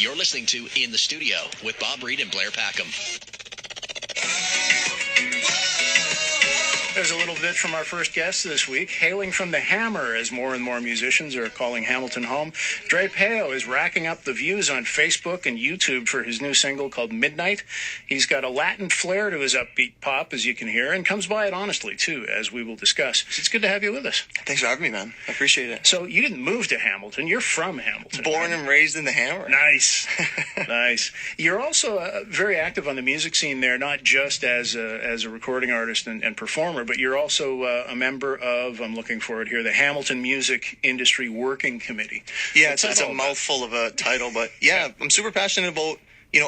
You're listening to In the Studio with Bob Reid and Blair Packham. There's a little bit from our first guest this week. Hailing from the Hammer, as more and more musicians are calling Hamilton home, Dre Pao is racking up the views on Facebook and YouTube for his new single called MidNight. He's got a Latin flair to his upbeat pop, as you can hear, and comes by it honestly, too, as we will discuss. It's good to have you with us. Thanks for having me, man. I appreciate it. So you didn't move to Hamilton. You're from Hamilton. Born and raised in the Hammer. Nice. Nice. You're also very active on the music scene there, not just as a recording artist and performer, but you're also a member of, I'm looking for it here, the Hamilton Music Industry Working Committee. Yeah, it's a mouthful of a title, but yeah, I'm super passionate about,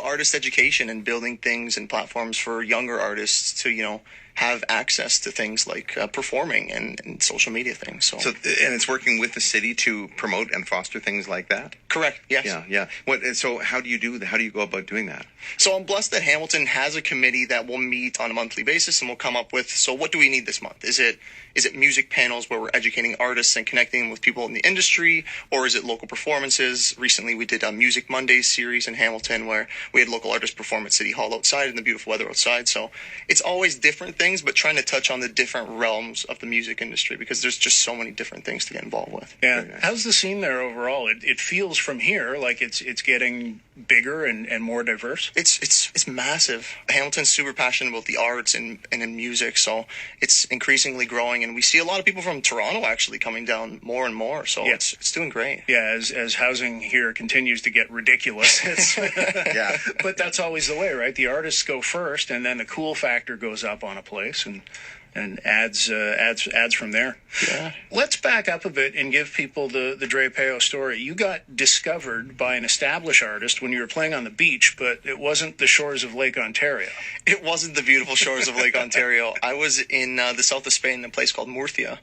artist education and building things and platforms for younger artists to, have access to things like performing and social media things. So, and it's working with the city to promote and foster things like that? Correct, yes. Yeah. So how do you go about doing that? So I'm blessed that Hamilton has a committee that will meet on a monthly basis and we'll come up with, so what do we need this month? Is it music panels where we're educating artists and connecting with people in the industry, or is it local performances? Recently we did a Music Mondays series in Hamilton where we had local artists perform at City Hall outside in the beautiful weather outside. So it's always different things, but trying to touch on the different realms of the music industry because there's just so many different things to get involved with. Yeah. Nice. How's the scene there overall? It feels from here like it's getting bigger and more diverse. It's massive. Hamilton's super passionate about the arts and in music, so it's increasingly growing, and we see a lot of people from Toronto actually coming down more and more, so yeah. It's doing great. Yeah, as housing here continues to get ridiculous. Yeah. But that's always the way, right? The artists go first, and then the cool factor goes up on a place, and adds from there. Yeah. Let's back up a bit and give people the Dre Pao story. You got discovered by an established artist when you were playing on the beach, but it wasn't the shores of Lake Ontario. It wasn't the beautiful shores of Lake Ontario. I was in the south of Spain in a place called Murcia.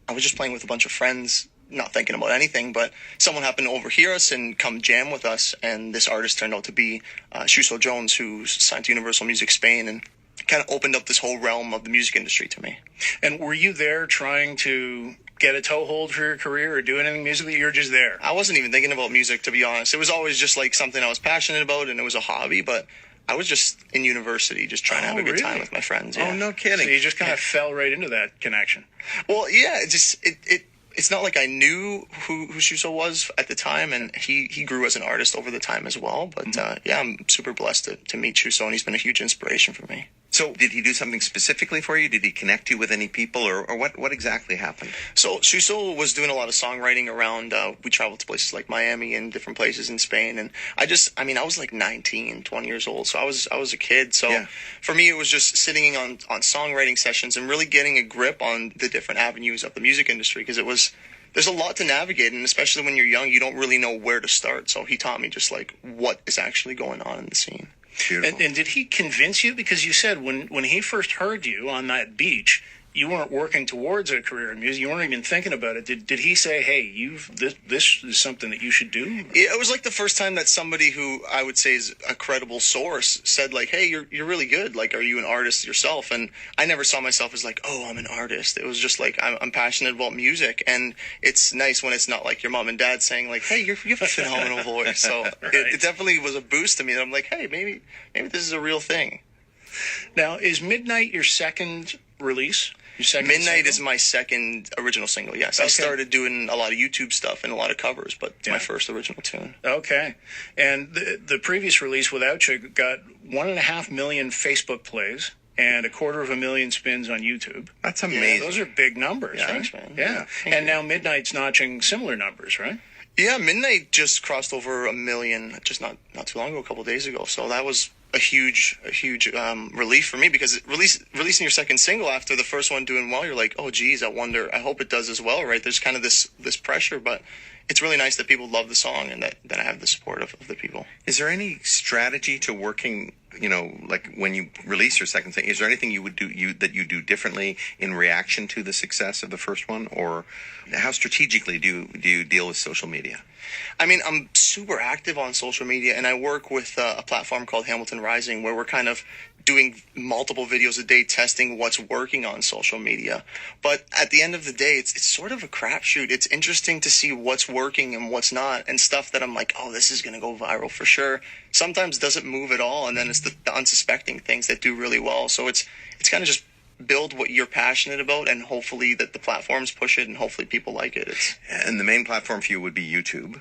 I was just playing with a bunch of friends, not thinking about anything, but someone happened to overhear us and come jam with us, and this artist turned out to be Xuso Jones, who's signed to Universal Music Spain, and kind of opened up this whole realm of the music industry to me. And were you there trying to get a toehold for your career or do anything musically? You're just there. I wasn't even thinking about music, to be honest. It was always just like something I was passionate about, and it was a hobby, but I was just in university just trying to have a good time with my friends. Yeah. Oh, no kidding. So you just kind of fell right into that connection. Well, yeah, it's not like I knew who Xuso was at the time, and he grew as an artist over the time as well. But I'm super blessed to meet Xuso, and he's been a huge inspiration for me. So did he do something specifically for you? Did he connect you with any people, or what exactly happened? So Xuso was doing a lot of songwriting around, we traveled to places like Miami and different places in Spain, and I was like 19, 20 years old, so I was a kid. So yeah. For me, it was just sitting on songwriting sessions and really getting a grip on the different avenues of the music industry, because there's a lot to navigate, and especially when you're young, you don't really know where to start. So he taught me just like what is actually going on in the scene. And did he convince you? Because you said when he first heard you on that beach, you weren't working towards a career in music. You weren't even thinking about it. Did he say, hey, this is something that you should do? It was like the first time that somebody who I would say is a credible source said, like, hey, you're really good. Like, are you an artist yourself? And I never saw myself as like, oh, I'm an artist. It was just like, I'm passionate about music. And it's nice when it's not like your mom and dad saying like, hey, you have a phenomenal voice. So right. it definitely was a boost to me that I'm like, hey, maybe this is a real thing. Now, is MidNight your second release? MidNight is my second original single, yes. Okay. I started doing a lot of YouTube stuff and a lot of covers, but it's my first original tune. Okay. And the previous release, Without You, got 1.5 million Facebook plays and 250,000 spins on YouTube. That's amazing. Yeah, those are big numbers, right? Thanks, man. Yeah. And now MidNight's notching similar numbers, right? Yeah, MidNight just crossed over 1 million just not too long ago, a couple of days ago. So that was a huge relief for me, because releasing your second single after the first one doing well, you're like, oh geez, I hope it does as well, right? There's kind of this pressure, but it's really nice that people love the song and that I have the support of the people. Is there any strategy to working, like when you release your second single, is there anything you would do that you do differently in reaction to the success of the first one, or how strategically do you deal with social media? I mean, I'm super active on social media, and I work with a platform called Hamilton Rising, where we're kind of doing multiple videos a day, testing what's working on social media. But at the end of the day, it's sort of a crapshoot. It's interesting to see what's working and what's not, and stuff that I'm like, oh, this is going to go viral for sure. Sometimes doesn't move at all, and then it's the unsuspecting things that do really well. So it's kind of just build what you're passionate about, and hopefully that the platforms push it, and hopefully people like it. And the main platform for you would be YouTube.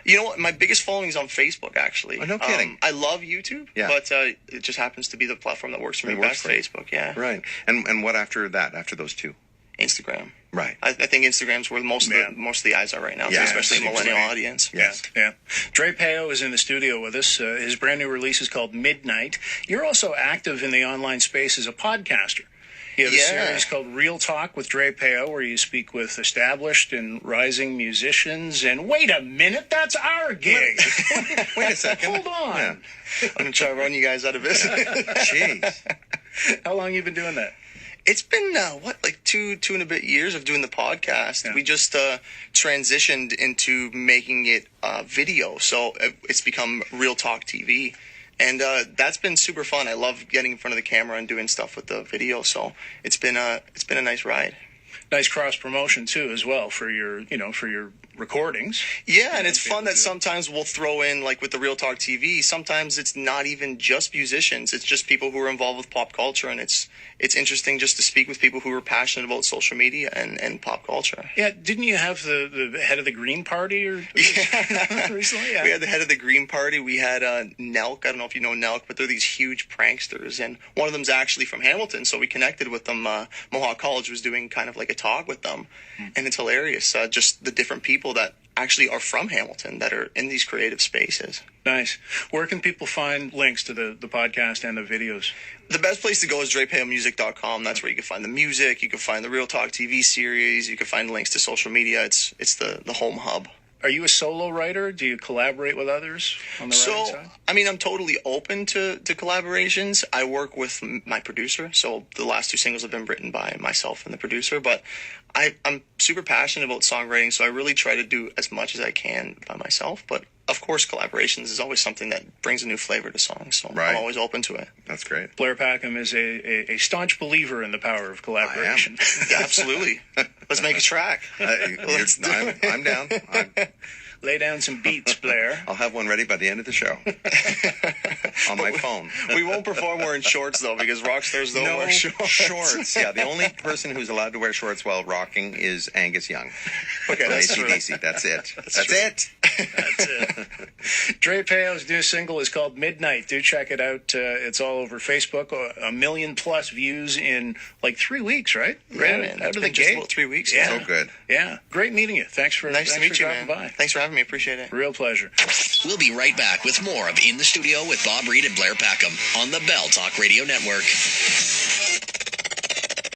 You know what? My biggest following is on Facebook, actually. Oh, no kidding. I love YouTube, but it just happens to be the platform that works for me best, Facebook, yeah. Right. And what after that, after those two? Instagram. Right. I think Instagram's where most of the eyes are right now, especially the millennial audience. Yes. Yeah. Dre Pao is in the studio with us. His brand new release is called MidNight. You're also active in the online space as a podcaster. You have a series called Real Talk with Dre Pao, where you speak with established and rising musicians. And wait a minute, that's our gig. Wait a second. Hold on. Yeah. I'm going to try to run you guys out of business. Jeez. How long have you been doing that? It's been, like two and a bit years of doing the podcast. Yeah. We just transitioned into making it video. So it's become Real Talk TV. And that's been super fun. I love getting in front of the camera and doing stuff with the video. So it's been a nice ride. Nice cross promotion too, as well, for your recordings. Yeah, and it's fun that sometimes we'll throw in, like with the Real Talk TV, sometimes it's not even just musicians. It's just people who are involved with pop culture, and it's interesting just to speak with people who are passionate about social media and pop culture. Yeah, didn't you have the head of the Green Party recently? Yeah. We had the head of the Green Party. We had Nelk. I don't know if you know Nelk, but they're these huge pranksters, and one of them's actually from Hamilton, so we connected with them. Mohawk College was doing kind of like a talk with them, and it's hilarious, just the different people that actually are from Hamilton that are in these creative spaces. Nice. Where can people find links to the podcast and the videos? The best place to go is DrePaoMusic.com. That's where you can find the music. You can find the Real Talk TV series. You can find links to social media. It's the home hub. Are you a solo writer? Do you collaborate with others on the writing side? I mean, I'm totally open to collaborations. I work with my producer, so the last two singles have been written by myself and the producer, but I'm super passionate about songwriting, so I really try to do as much as I can by myself, but of course, collaborations is always something that brings a new flavor to songs, so I'm always open to it. That's great. Blair Packham is a staunch believer in the power of collaboration. Yeah, absolutely. Let's make a track. I'm down. Lay down some beats, Blair. I'll have one ready by the end of the show. On my phone. We won't perform wearing shorts, though, because rock stars don't wear shorts. Yeah, the only person who's allowed to wear shorts while rocking is Angus Young. Okay, that's true. AC/DC. That's it. That's it. That's it. Dre Pao's new single is called MidNight. Do check it out. It's all over Facebook. 1 million+ views in like 3 weeks, right? Yeah, man. Out of the just gate. about 3 weeks. Yeah. So good. Yeah. Great meeting you. Thanks for Nice to meet you, dropping man. by. Thanks for having me. Appreciate it. Real pleasure. We'll be right back with more of In the Studio with Bob Reid and Blair Packham on the Bell Talk Radio Network.